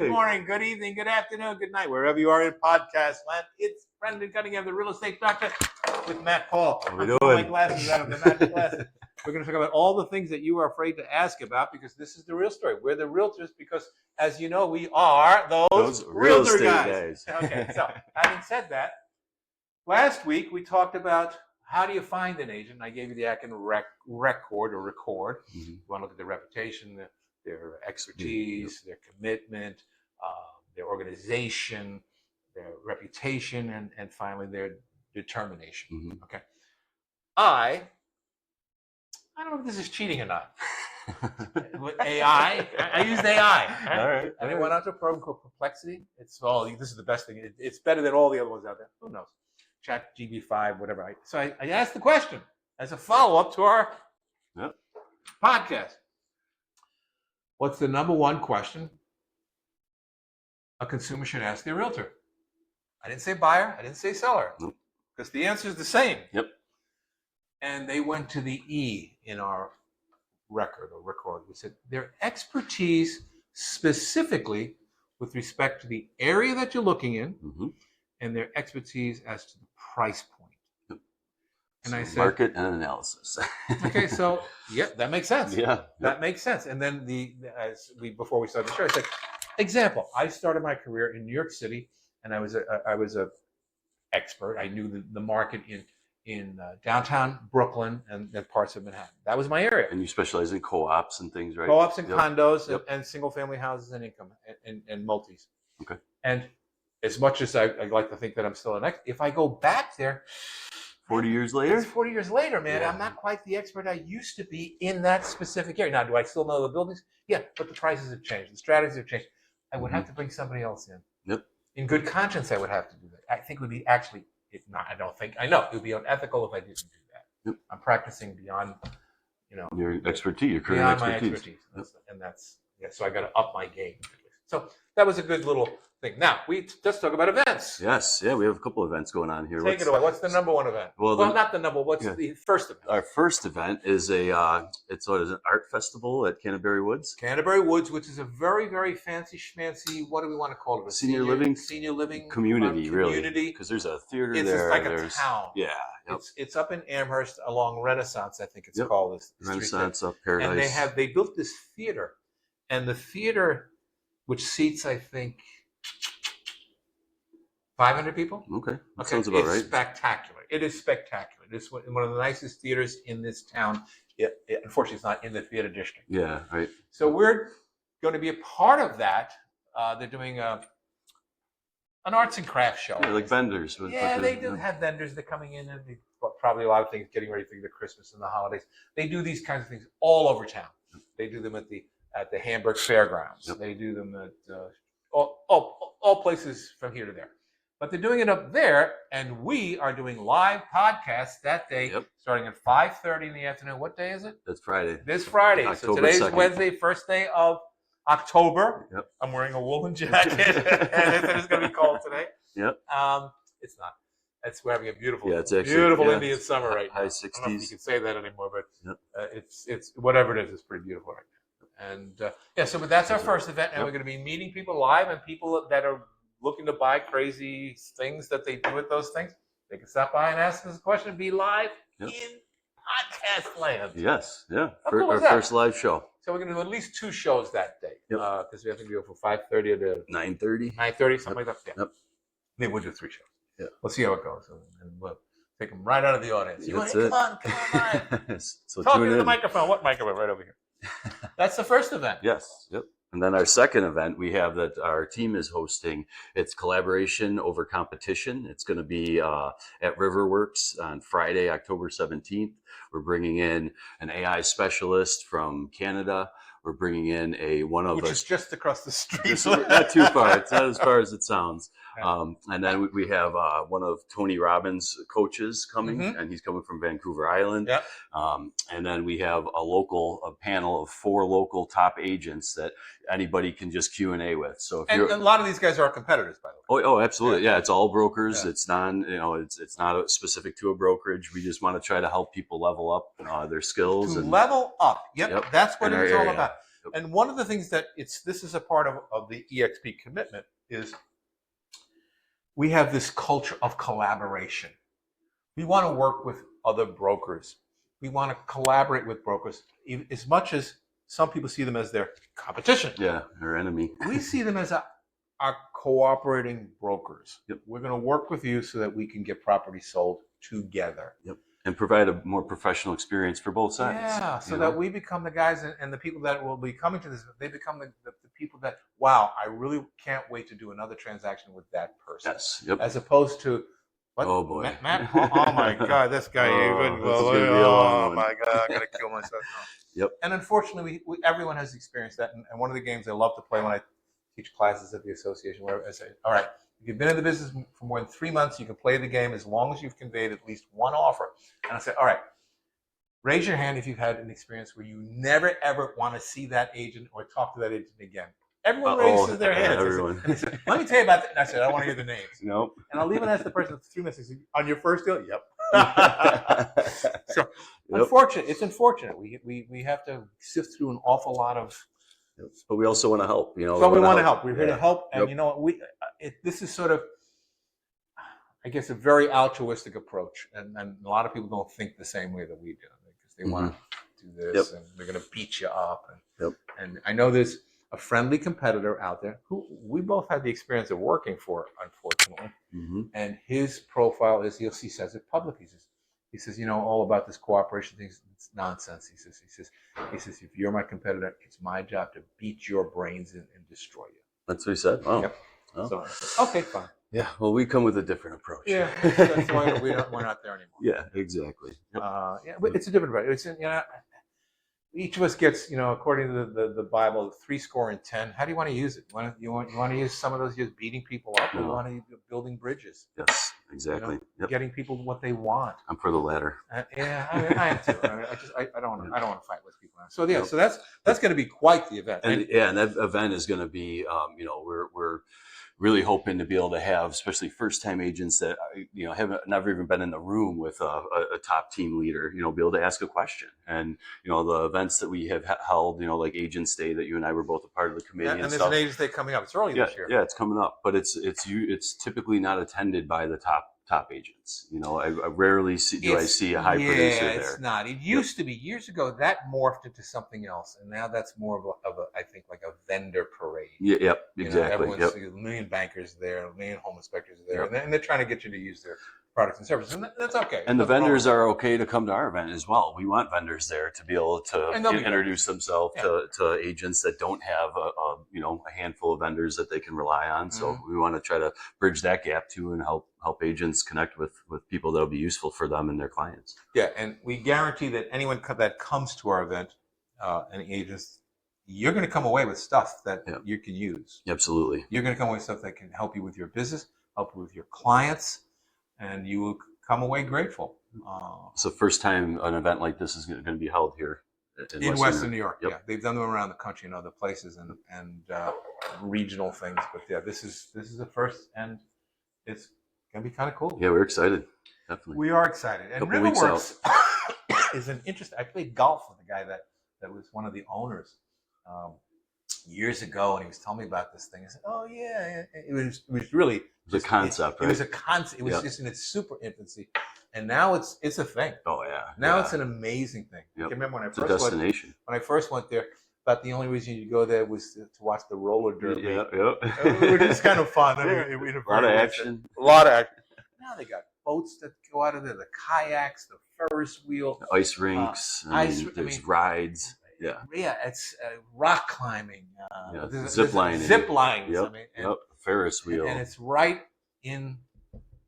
Good morning, good evening, good afternoon, good night, wherever you are in podcast land. It's Brendan Cunningham, the real estate doctor, with Matt Paul. How we I'm doing? pulling my glasses out of the magic glasses. We're going to talk about all the things that you are afraid to ask about, because this is the real story. We're the realtors because, as you know, we are those real realtor estate guys. guys. Okay, so having said that, last week we talked about how do you find an agent. I gave you the acronym record. Mm-hmm. You want to look at their reputation, their expertise, their commitment, their organization, their reputation, and finally their determination. Mm-hmm. Okay. I don't know if this is cheating or not. With AI, I used AI. Right? All right. And I went out to a program called Perplexity. This is the best thing. It's better than all the other ones out there. Who knows? Chat GB5, whatever. So I asked the question as a follow-up to our podcast. What's the number one question a consumer should ask their realtor? I didn't say buyer. I didn't say seller. Nope. Because the answer is the same. Yep. And they went to the E in our record. We said their expertise specifically with respect to the area that you're looking in, Mm-hmm. and their expertise as to the price point. Yep. And so I said, market and analysis. okay, so yeah, that makes sense. Yeah. That makes sense. And then before we started the show, I said, example, I started my career in New York City, and I was a expert. I knew the market in downtown Brooklyn and parts of Manhattan. That was my area. And you specialize in co-ops and things, right? Co-ops and Yep. condos and single-family houses and income and multis. Okay. And as much as I like to think that I'm still an expert, if I go back there, 40 years later? it's 40 years later, man. Yeah. I'm not quite the expert I used to be in that specific area. Now, do I still know the buildings? Yeah, but the prices have changed. The strategies have changed. I would have to bring somebody else in. Yep. In good conscience, I would have to do that. I think it would be actually, if not, I don't think, I know, it would be unethical if I didn't do that. Yep. I'm practicing beyond, Your expertise, your career beyond expertise. my expertise. And that's, so I got to up my game. So that was a good little thing. Now, let's talk about events. Yes, yeah, we have a couple of events going on here. Take it away. What's the number one event? Well, not the number. What's the first event? Our first event is an art festival at Canterbury Woods. Canterbury Woods, which is a very, very fancy schmancy, what do we want to call it? A Senior living community, really. Because there's a theater there. It's like a town. Yeah. Yep. It's up in Amherst along Renaissance, I think it's called. This Renaissance up Paradise. And they built this theater. And the theater, which seats, I think, 500 people. Okay, that sounds about right. It's spectacular. It is spectacular. It's one of the nicest theaters in this town. Unfortunately, it's not in the theater district. Yeah, right. So we're going to be a part of that. They're doing an arts and crafts show. Yeah, like vendors. They do have vendors. They're coming in and probably a lot of things getting ready for the Christmas and the holidays. They do these kinds of things all over town. They do them at the Hamburg Fairgrounds. Yep. They do them at all places from here to there. But they're doing it up there, and we are doing live podcasts that day, starting at 5:30 in the afternoon. What day is it? That's Friday. This Friday. October so today's 2nd. Wednesday, first day of October. Yep. I'm wearing a woolen jacket, and it's going to be cold today. Yep. It's not. We're having a beautiful, it's actually, beautiful Indian summer right now. High 60s. I don't know if you can say that anymore, but it's whatever it is, it's pretty beautiful right now. And so but that's our first event, and we're going to be meeting people live, and people that are looking to buy crazy things that they do with those things. They can stop by and ask us a question and be live in podcast land. Yes, yeah. Cool our first live show. So we're going to do at least 2 shows that day. Because we have to go from 5:30 to 9:30. 9:30, something like that. Yeah. Yep. Then we'll do 3 shows. Yeah. We'll see how it goes. And we'll take them right out of the audience. That's it. it. Come on. So talking to the microphone. What microphone? Right over here. That's the first event. Yes. Yep. And then our second event we have that our team is hosting. It's collaboration over competition. It's going to be at RiverWorks on Friday, October 17th. We're bringing in an AI specialist from Canada. We're bringing in which is just across the street. Not too far. It's not as far as it sounds. And then we have one of Tony Robbins' coaches coming, and he's coming from Vancouver Island. Yep. And then we have a panel of 4 local top agents that anybody can just Q&A with. So a lot of these guys are our competitors, by the way. Oh, absolutely. Yeah, it's all brokers. Yeah. It's it's not specific to a brokerage. We just want to try to help people level up their skills. Level up. Yep. That's what it's all about. And one of the things that this is a part of the EXP commitment is we have this culture of collaboration. We want to work with other brokers. We want to collaborate with brokers as much as some people see them as their competition. Yeah, our enemy. We see them as our cooperating brokers. We're going to work with you so that we can get property sold together. And provide a more professional experience for both sides. Yeah, so that we become the guys and the people that will be coming to this, they become the people that, wow, I really can't wait to do another transaction with that person. Yes. As opposed to, what? Oh boy, Matt, oh my God, this guy, oh my God, I'm gonna kill myself. No. And unfortunately, everyone has experienced that. And one of the games I love to play when I teach classes at the association, where I say, all right, if you've been in the business for more than 3 months, you can play the game as long as you've conveyed at least one offer. And I say, all right, raise your hand if you've had an experience where you never ever want to see that agent or talk to that agent again. Everyone raises their hands. Everyone. And they say, let me tell you about that. And I said, I don't want to hear the names. Nope. And I'll even ask the person for 3 minutes. On your first deal? Yep. So, it's unfortunate. We have to sift through an awful lot of. But we also want to help. So we want to help. We're here to help. And you know what? This is sort of, I guess, a very altruistic approach. And a lot of people don't think the same way that we do. Because they want to do this and they're going to beat you up. And I know there's a friendly competitor out there who we both had the experience of working for, unfortunately. And his profile is, he says it publicly. He says, all about this cooperation thing, it's nonsense. He says, if you're my competitor, it's my job to beat your brains and destroy you. That's what he said. Oh. Yep. Oh. So, okay, fine. Yeah. Well, we come with a different approach. Yeah. That's why we're not there anymore. Yeah. Exactly. But it's a different approach. Each of us gets, according to the Bible, 70. How do you want to use it? You want to use some of those just beating people up, or you want to use building bridges? Yes, exactly. Getting people what they want. I'm for the latter. I am too. I don't want to fight with people. So so that's going to be quite the event. And that event is going to be, we're really hoping to be able to have, especially first-time agents that haven't never even been in the room with a top team leader, be able to ask a question. And the events that we have held, like Agents Day that you and I were both a part of the committee. And there's stuff. an Agents Day coming up. It's early this year. Yeah, it's coming up, but it's typically not attended by the top agents. I rarely I see a high producer there. It's not. It used to be years ago. That morphed into something else, and now that's more of a I think like a vendor parade. Yep, exactly. Everyone's a million bankers there, a million home inspectors there, and they're trying to get you to use their products and services, and that's okay. And the vendors are okay to come to our event as well. We want vendors there to be able to introduce themselves to agents that don't have a handful of vendors that they can rely on. So we want to try to bridge that gap too and help agents connect with people that will be useful for them and their clients. Yeah, and we guarantee that anyone that comes to our event, any agents, you're going to come away with stuff that you can use. Absolutely. You're going to come away with stuff that can help you with your business, help you with your clients, and you will come away grateful. It's the first time an event like this is going to be held here in Western New York. Yeah, they've done them around the country and other places and regional things, but this is the first, and it's going to be kind of cool. Yeah, we're excited. Definitely. We are excited. And RiverWorks is an interesting. I played golf with a guy that was one of the owners years ago, and he was telling me about this thing. I said, "Oh yeah, it was really it was a concept, right? It was a concept. It was just in its super infancy, and now it's a thing. Oh yeah. Now it's an amazing thing. I can remember when I first went there. But the only reason you go there was to watch the roller derby. Which is kind of fun. A lot of action. A lot of action. Now they got boats that go out of there, the kayaks, the Ferris wheel, the ice rinks. There's rides. Yeah, it's rock climbing. Zip lining. Zip lines. Ferris wheel. And it's right in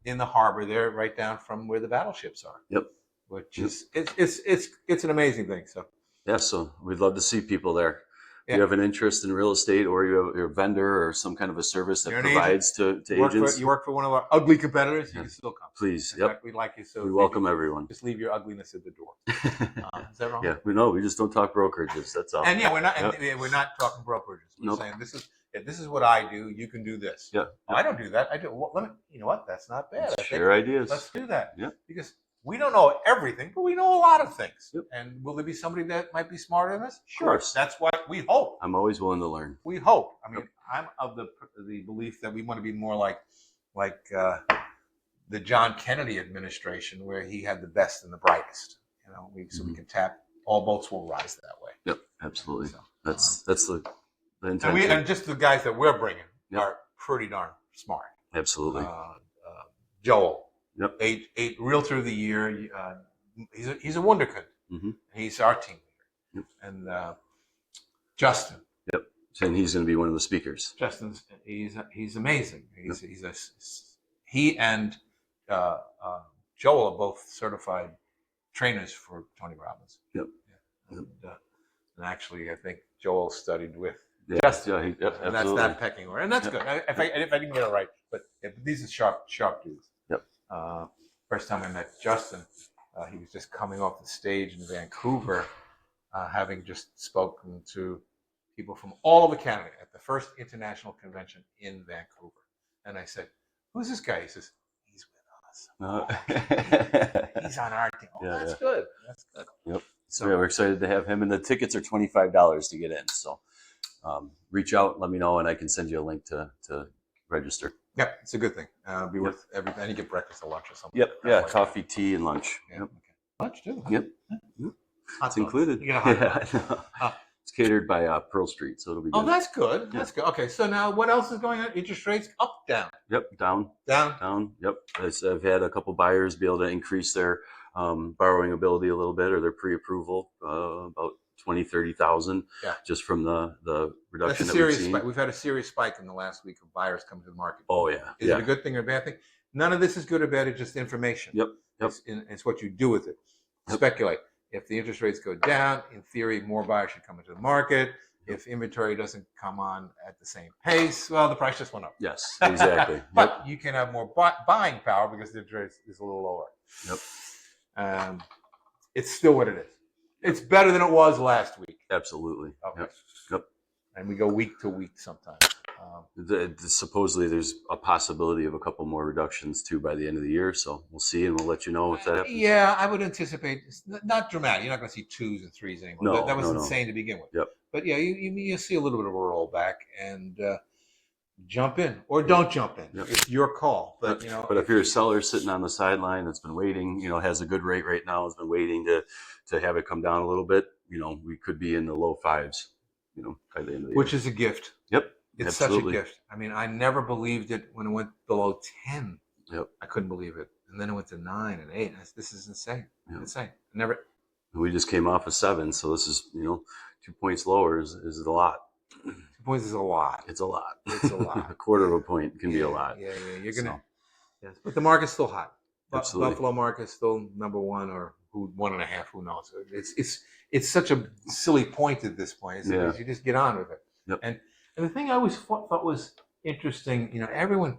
the harbor there, right down from where the battleships are. Yep. Which is it's an amazing thing. So. Yeah, so we'd love to see people there. If you have an interest in real estate, or you're a vendor or some kind of a service that provides to agents. You work for one of our ugly competitors, you can still come. Please. In fact, we'd like you. So we welcome everyone. Just leave your ugliness at the door. Is that wrong? Yeah, we just don't talk brokerages. That's all. And we're not talking brokerages. We're saying this is what I do. You can do this. Yeah. I don't do that. I do. Well, you know what? That's not bad. Share ideas. Let's do that. Yeah. Because we don't know everything, but we know a lot of things. Yep. And will there be somebody that might be smarter than us? Sure. course. That's what we hope. I'm always willing to learn. We hope. I mean, I'm of the belief that we want to be more like the John Kennedy administration, where he had the best and the brightest. You know, so we can tap. All boats will rise that way. Yep, absolutely. So, That's the intention. and just the guys that we're bringing Yep. are pretty darn smart. Absolutely. Joel, Yep. eight Realtor of the Year. He's a wonderkind. Mhm. He's our team leader. Yep. And Justin. Yep. And he's going to be one of the speakers. Justin's he's amazing. He and Joel are both certified trainers for Tony Robbins. Yep. Yeah. And actually, I think Joel studied with Yeah. Justin. Yeah, and absolutely. that's not pecking order, and that's good. If I didn't get it right, but these are sharp dudes. Yep. First time I met Justin, he was just coming off the stage in Vancouver, having just spoken to people from all over Canada at the first international convention in Vancouver. And I said, "Who's this guy?" He says, "He's with us. He's on our team." Oh, Yeah, that's yeah. good. That's good. Yep. So Yeah, we're excited to have him, and the tickets are $25 to get in. So reach out, let me know, and I can send you a link to register. yeah, it's a good thing. Be worth everything. And you get breakfast or lunch or something. Yep. Crap Yeah. like Coffee, tea, and lunch. that. Yeah. Yep. Okay. Lunch too. Yep. Hot It's dog. included. You get a hot dog. Yeah, I know. It's catered by Pearl Street, so it'll be good. Oh, that's good. Yeah. That's good. Okay, so now what else is going on? Interest rates up, down, Yep. Down. down. Yep. I've had a couple buyers be able to increase their borrowing ability a little bit, or their pre-approval about 20, 30,000, Yeah. just from the That's reduction a that we've serious seen. spike. We've had a serious spike in the last week of buyers coming to the market. Oh yeah. Is yeah. it a good thing or a bad thing? None of this is good or bad. It's just information. Yep. Yep. It's what you do with it. Yep. Speculate. If the interest rates go down, in theory, more buyers should come into the market. If inventory doesn't come on at the same pace, well, the price just went up. Yes, exactly. But Yep. you can have more buying power because the interest rate is a little lower. Yep. It's still what it is. It's better than it was last week. Absolutely. Okay. Yep. And we go week to week sometimes. Supposedly, there's a possibility of a couple more reductions too by the end of the year. So we'll see, and we'll let you know if that happens. Yeah, I would anticipate it's not dramatic. You're not going to see 2s and 3s anymore. No, that was no. insane to begin with. Yep. But yeah, you see a little bit of a rollback and jump in or don't jump in. Yep. It's your call. But But if you're a seller sitting on the sideline that's been waiting, has a good rate right now, has been waiting to have it come down a little bit, we could be in the low 5s, by the end of the year. which is a gift. Yep. It's Absolutely. such a gift. I mean, I never believed it when it went below 10. Yep. I couldn't believe it. And then it went to 9 and 8. This is insane. Yep. Insane. Never. We just came off of 7, so this is 2 points lower is a lot. 2 points is a lot. It's a lot. It's a lot. A quarter of a point can be a lot. Yeah. You're gonna. So, Yes, but the market's still hot. Absolutely. Buffalo market's still number 1 or 1.5. Who knows? It's such a silly point at this point. Yeah. You just get on with it. Yep. And the thing I always thought was interesting, everyone,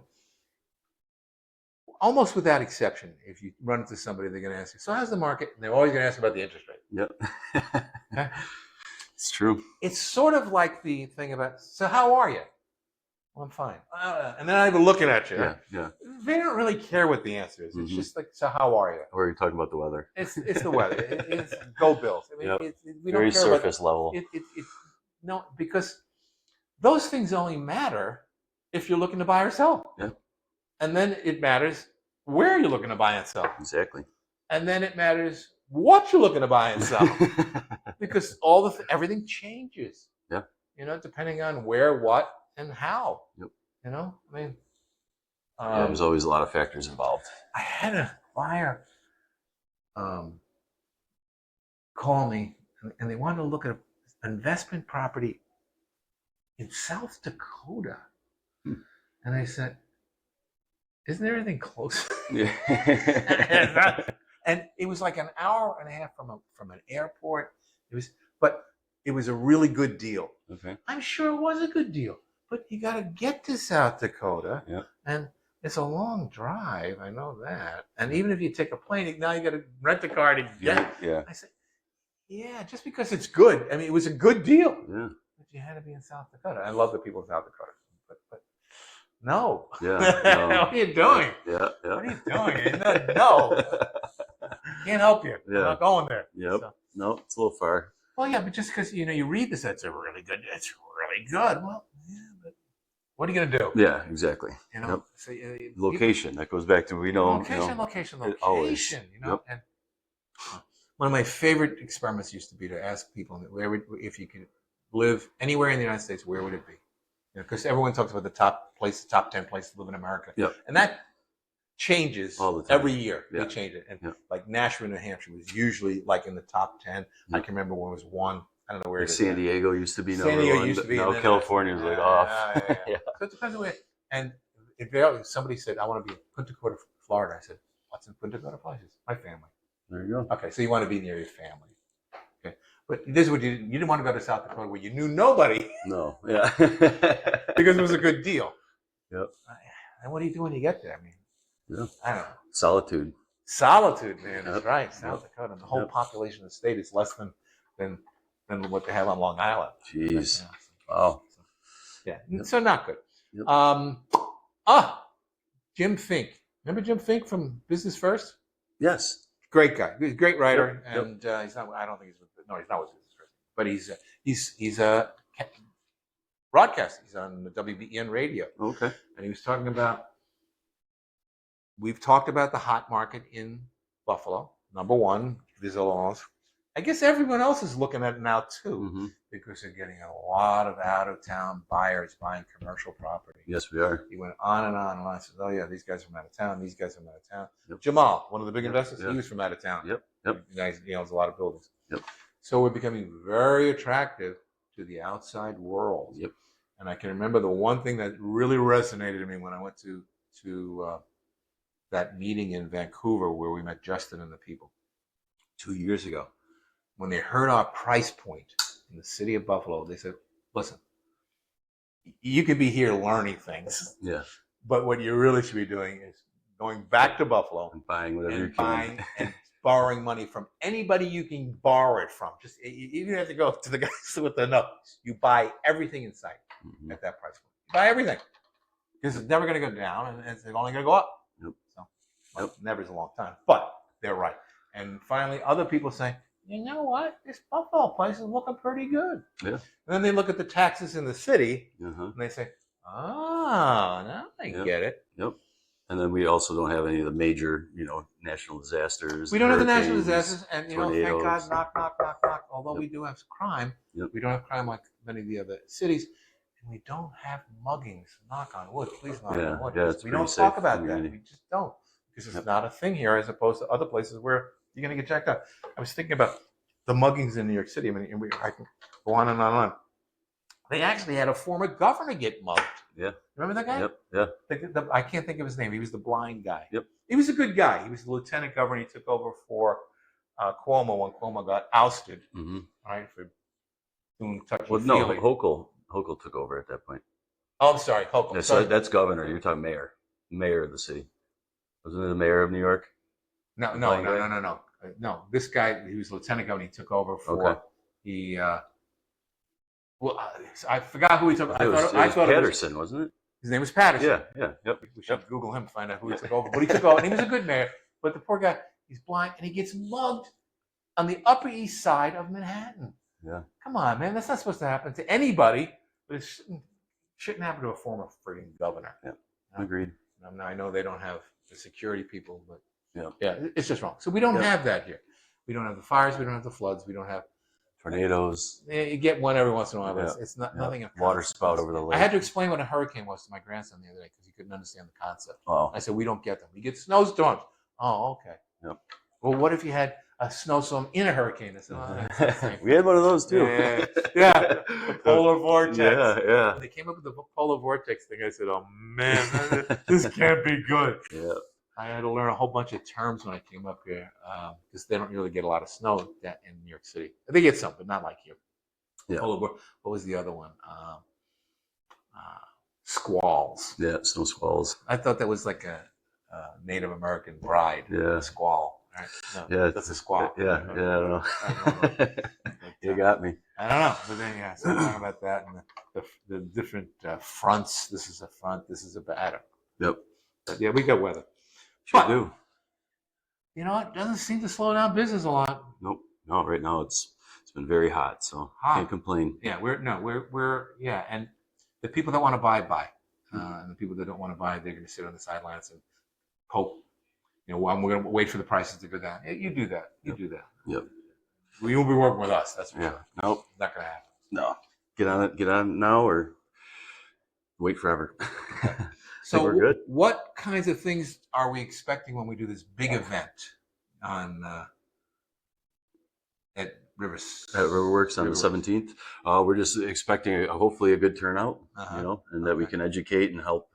almost without exception, if you run into somebody, they're going to ask you, "So how's the market?" And they're always going to ask about the interest rate. Yep. Okay? It's true. It's sort of like the thing about, "So how are you?" "Well, I'm fine." And then I'm even looking at you. Yeah. They don't really care what the answer is. It's Mhm. just like, "So how are you?" Or are you talking about the weather? It's the weather. It's go Bills. I mean, Yep. we don't Very care surface level. no, because those things only matter if you're looking to buy or sell. Yeah. And then it matters where you're looking to buy and sell. Exactly. And then it matters what you're looking to buy and sell. Because everything changes. Yeah. Depending on where, what, and how. Yep. I mean, There's always a lot of factors involved. I had a buyer call me, and they wanted to look at an investment property in South Dakota. And I said, "Isn't there anything close?" Yeah. And it was like an hour and a half from an airport. But it was a really good deal. Okay. I'm sure it was a good deal, but you got to get to South Dakota, Yeah. and it's a long drive. I know that. And even if you take a plane, now you got to rent a car to get. Yeah. I said, "Yeah, just because it's good. I mean, it was a good deal, Yeah. but you had to be in South Dakota." I love the people in South Dakota, but no. Yeah. No. What are you doing? Yeah. What are you doing? No. can't help you. Yeah. I'm not going there. Yep. So, No, it's a little far. well, yeah, but just because you read this, it's really good. It's really good. Well, yeah, but what are you gonna do? Yeah, exactly. Yep. So, Location. That goes back to location. always. Yep. And one of my favorite experiments used to be to ask people if you could live anywhere in the United States, where would it be? Because everyone talks about the top 10 places to live in America. Yep. And that changes all the time. every year. Yeah. They change it. And Yep. like Nashville, New Hampshire was usually like in the top 10. Yep. I can remember when it was one. I don't know where it is. San Diego used to be number San Diego one. used to be. Now California is like off. Yeah. So it depends on where. And if somebody said, I want to be in Punta Cana, Florida, I said, what's in Punta Cana? My family. There you go. Okay, so you want to be near your family. Okay. But this is what you didn't want to go to South Dakota where you knew nobody. No. Yeah. Because it was a good deal. Yep. And what do you do when you get there? I mean, yeah. I don't know. Solitude, man. Yep. That's right. South Dakota. The whole population of the state is less than what they have on Long Island. Jeez. Right. Wow. Yeah. So not good. Yep. Jim Fink. Remember Jim Fink from Business First? Yes. Great guy. He's a great writer, Yep. and he's not. I don't think he's not with Business First, but he's a broadcaster. He's on the WBEN radio. Okay. And he was talking about. We've talked about the hot market in Buffalo. Number one, Visillations. I guess everyone else is looking at it now too, Mm-hmm. because they're getting a lot of out-of-town buyers buying commercial property. Yes, we are. He went on and on and on. I said, "Oh yeah, these guys are from out of town. These guys are from out of town." Yep. Jamal, one of the big investors, Yep. he was from out of town. Yep. He owns a lot of buildings. Yep. So we're becoming very attractive to the outside world. Yep. And I can remember the one thing that really resonated to me when I went to that meeting in Vancouver where we met Justin and the people 2 years ago. When they heard our price point in the city of Buffalo, they said, "Listen, you could be here learning things, Yeah. but what you really should be doing is going back to Buffalo And buying whatever you and can. buying and borrowing money from anybody you can borrow it from. Just you don't have to go to the guys with the notes. You buy everything in sight Mm-hmm. at that price point. You buy everything because it's never going to go down, and it's only going to go up. Yep. So, never is a long time, but they're right. And finally, other people say, you know what? This Buffalo place is looking pretty good. Yeah. And then they look at the taxes in the city Uh-huh. and they say, now I Yep. get it. Yep. And then we also don't have any of the major, national disasters. We don't have the national hurricanes, disasters. And, thank God, tornadoes. knock. Although Yep. we do have crime, Yep. we don't have crime like many of the other cities. And we don't have muggings. Knock on wood. Please knock on wood. Yeah, it's We pretty don't safe talk about that. community. We just don't. Because it's Yep. not a thing here as opposed to other places where you're going to get checked out. I was thinking about the muggings in New York City. I mean, I can go on and on and on. They actually had a former governor get mugged. Yeah. Remember that guy? Yep. Yeah. I can't think of his name. He was the blind guy. Yep. He was a good guy. He was the lieutenant governor. He took over for Cuomo when Cuomo got ousted, Mm-hmm. right, for doing touchy Well, no, feely. Hochul took over at that point. Oh, I'm sorry, Hochul. Yeah, Sorry. so that's governor. You're talking mayor of the city. Wasn't it the mayor of New York? No. No, this guy, he was lieutenant governor. He took over for Okay. I forgot who he took. It was Patterson, wasn't it? His name was Patterson. Yeah. Yep. We should Google him to find out who he took over. But he took over, and he was a good mayor. But the poor guy, he's blind, and he gets mugged on the Upper East Side of Manhattan. Yeah. Come on, man. That's not supposed to happen to anybody. But it shouldn't happen to a former frigging governor. Yeah. Agreed. Now, I know they don't have the security people, but yeah, it's just wrong. So we don't have that here. We don't have the fires. We don't have the floods. We don't have tornadoes. You get one every once in a while, but Yeah. it's not nothing. Water spout over the lake. I had to explain what a hurricane was to my grandson the other day because he couldn't understand the concept. Oh. I said, we don't get them. We get snowstorms. Oh, okay. Yep. Well, what if you had a snowstorm in a hurricane? I said, that's the same. We had one of those too. Yeah. The polar vortex. Yeah. When they came up with the polar vortex thing, I said, oh, man, this can't be good. Yeah. I had to learn a whole bunch of terms when I came up here because they don't really get a lot of snow in New York City. They get some, but not like here. Yeah. What was the other one? Squalls. Yeah, snow squalls. I thought that was like a Native American bride. Yeah. A squall. Right? No, Yeah. that's a squall. Yeah, I don't know. You got me. I don't know. But then, so I'm talking about that and the different fronts. This is a front. This is a batter. Yep. But yeah, we got weather. Sure But do. You know what? Doesn't seem to slow down business a lot. Nope. No, right now it's been very hot, so can't complain. Yeah, we're and the people that want to buy, and the people that don't want to buy, they're going to sit on the sidelines and hope. You know, we're going to wait for the prices to go down. You do that. You do that. Yep. Well, you won't be working with us. That's for sure. Nope. Not going to happen. No. Get on it. Get on now or wait forever. So we're good. What kinds of things are we expecting when we do this big event on at Rivers? At RiverWorks on the 17th. We're just expecting hopefully a good turnout, and that we can educate and help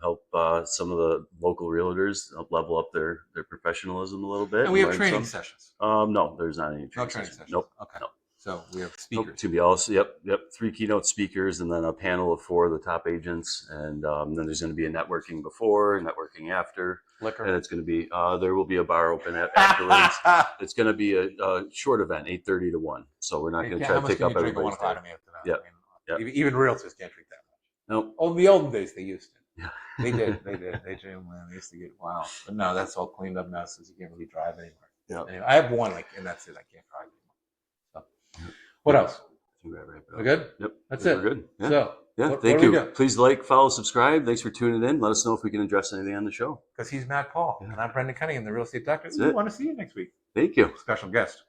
some of the local realtors level up their professionalism a little bit. And we have training sessions. No, there's not any training sessions. Nope. Okay. Nope. So we have speakers. Nope. To be also, yep, 3 keynote speakers, and then a panel of 4 of the top agents, and then there's going to be a networking before, networking after. Liquor. And it's going to be there will be a bar open afterwards. It's going to be a short event, 8:30 to 1. So we're not going to try to take up everybody's time. Yep. Even realtors can't drink that much. Nope. Oh, in the olden days they used to. Yeah. They did. They used to get wow. But no, that's all cleaned up now, since you can't really drive anymore. Yeah. Anyway, I have one, and that's it. I can't drive anymore. So, what else? We're good. Yep. That's it. it. We're good. Yeah. So, thank you. Please like, follow, subscribe. Thanks for tuning in. Let us know if we can address anything on the show. Because he's Matt Paul, and I'm Brendan Cunningham, the real estate doctor. That's We it. want to see you next week. Thank you. Special guest.